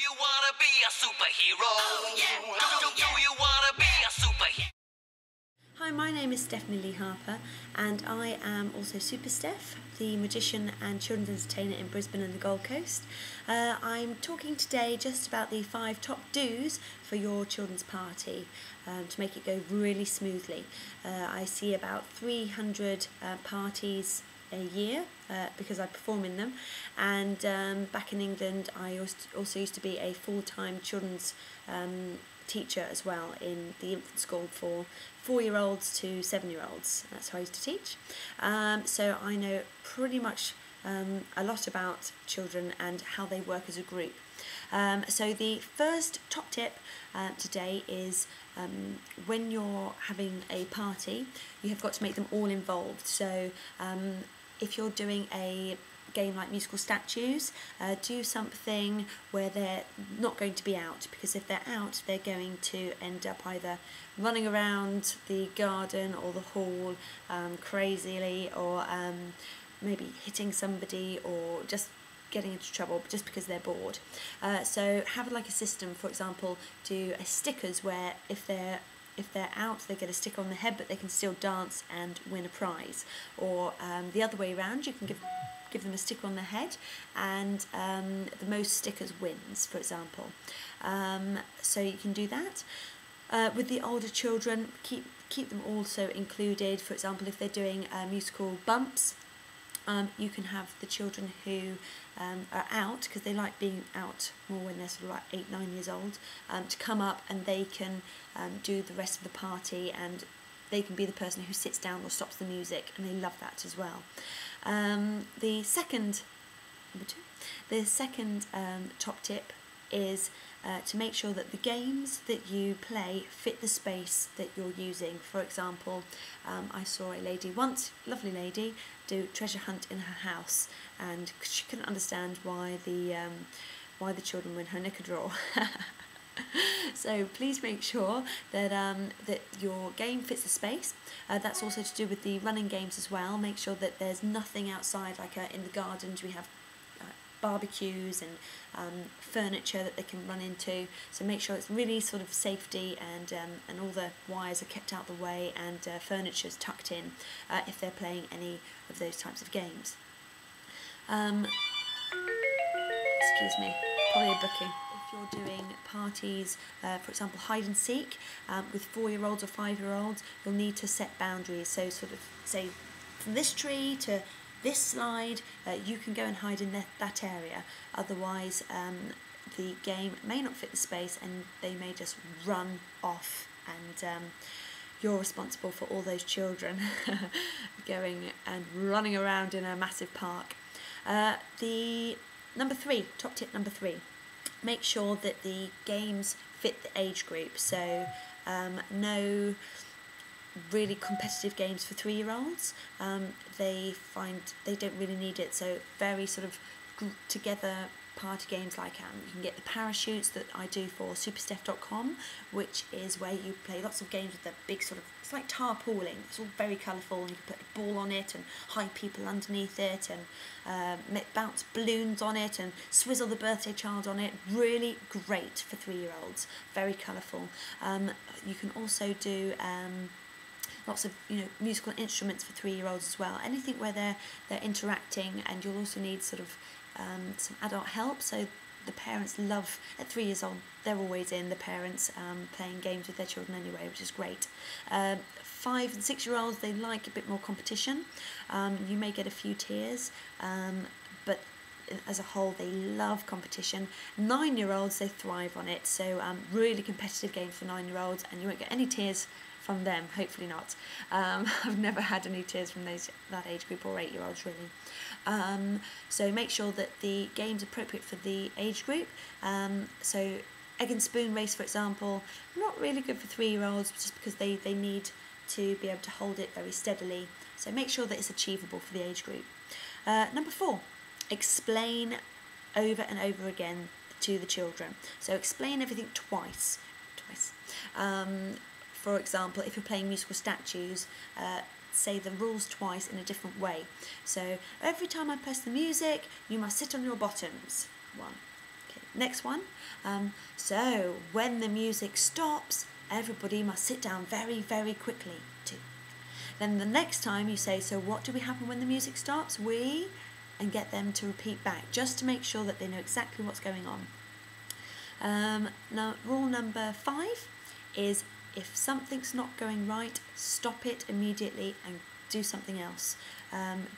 you wanna be a superhero? Oh yeah, do you wanna be a superhero? Hi, my name is Stephanie Lee Harper and I am also Super Steph, the magician and children's entertainer in Brisbane and the Gold Coast. I'm talking today just about the 5 top do's for your children's party to make it go really smoothly. I see about 300 parties a year because I perform in them, and back in England I also used to be a full-time children's teacher as well in the infant school for 4-year-olds to 7-year-olds. That's how I used to teach. So I know pretty much a lot about children and how they work as a group. So the first top tip today is when you're having a party, you have got to make them all involved. So if you're doing a game like musical statues, do something where they're not going to be out, because if they're out they're going to end up either running around the garden or the hall crazily, or maybe hitting somebody or just getting into trouble just because they're bored. So have like a system, for example, do a stickers where if they're out they get a sticker on the head but they can still dance and win a prize, or the other way around, you can give them a sticker on the head and the most stickers wins, for example. So you can do that. With the older children, keep them also included. For example, if they're doing musical bumps, you can have the children who are out, because they like being out more when they're sort of like 8-9 years old, to come up and they can do the rest of the party, and they can be the person who sits down or stops the music, and they love that as well. The second top tip is to make sure that the games that you play fit the space that you're using. For example, I saw a lady once, lovely lady, do treasure hunt in her house, and she couldn't understand why the children were in her knicker drawer. So please make sure that that your game fits the space. That's also to do with the running games as well. Make sure that there's nothing outside, like in the gardens we have barbecues and furniture that they can run into. So make sure it's really sort of safety, and all the wires are kept out the way, and furniture's tucked in if they're playing any of those types of games. Excuse me, probably a booking. If you're doing parties, for example hide and seek, with 4-year-olds or 5-year-olds, you'll need to set boundaries. So sort of say from this tree to this slide, you can go and hide in that area. Otherwise the game may not fit the space and they may just run off, and you're responsible for all those children going and running around in a massive park. The top tip number 3, make sure that the games fit the age group. So no really competitive games for 3-year-olds. They find they don't really need it, so very sort of together party games like you can get the parachutes that I do for SuperSteph.com, which is where you play lots of games with the big sort of, it's like tarpauling, it's all very colourful, and you can put a ball on it and hide people underneath it, and bounce balloons on it and swizzle the birthday child on it. Really great for 3-year-olds, very colourful. You can also do lots of musical instruments for 3-year-olds as well. Anything where they're interacting, and you'll also need sort of some adult help. So the parents love, at 3 years old, they're always in, the parents playing games with their children anyway, which is great. 5- and 6-year-olds, they like a bit more competition. You may get a few tears, but as a whole they love competition. 9-year-olds, they thrive on it, so really competitive games for 9-year-olds, and you won't get any tears from them, hopefully not. I've never had any tears from that age group, or 8-year-olds really. So make sure that the game's appropriate for the age group. So egg and spoon race, for example, not really good for 3-year-olds, just because they need to be able to hold it very steadily. So make sure that it's achievable for the age group. Number 4, explain over and over again to the children. So explain everything twice. For example, if you're playing musical statues, say the rules twice in a different way. So every time I press the music, you must sit on your bottoms. 1. Okay. Next one. So when the music stops, everybody must sit down very, very quickly. 2. Then the next time you say, so what do we happen when the music stops? We, and get them to repeat back, just to make sure that they know exactly what's going on. Now, rule number 5 is if something's not going right, stop it immediately and do something else.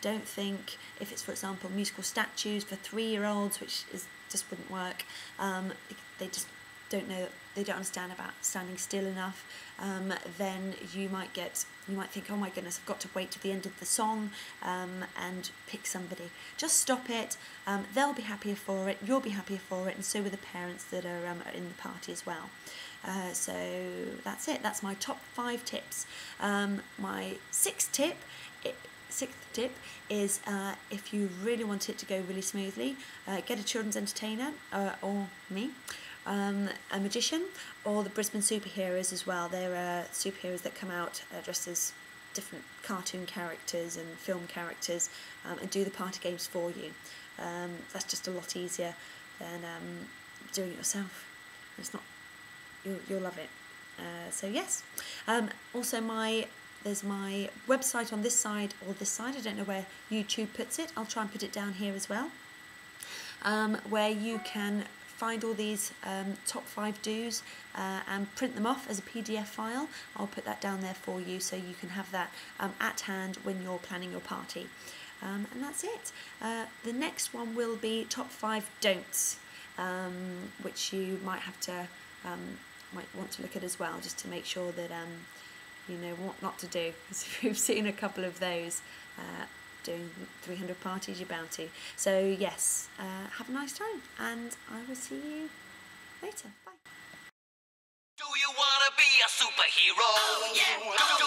Don't think, if it's, for example, musical statues for 3-year-olds, which just wouldn't work, they just don't know, they don't understand about standing still enough, then you might think, oh my goodness, I've got to wait to the end of the song and pick somebody. Just stop it. They'll be happier for it, you'll be happier for it, and so will the parents that are in the party as well. So that's it. That's my top 5 tips. My sixth tip is if you really want it to go really smoothly, get a children's entertainer or me, a magician, or the Brisbane superheroes as well. They're superheroes that come out dressed as different cartoon characters and film characters and do the party games for you. That's just a lot easier than doing it yourself. It's not. You'll love it. So yes. Also there's my website on this side or this side. I don't know where YouTube puts it. I'll try and put it down here as well. Where you can find all these top 5 do's and print them off as a PDF file. I'll put that down there for you so you can have that at hand when you're planning your party. And that's it. The next one will be top 5 don'ts, which you might have to might want to look at as well, just to make sure that you know what not to do. Because we've seen a couple of those doing 300 parties, you're bound to. So yes, have a nice time, and I will see you later. Bye. Do you wanna be a superhero? Oh, yeah.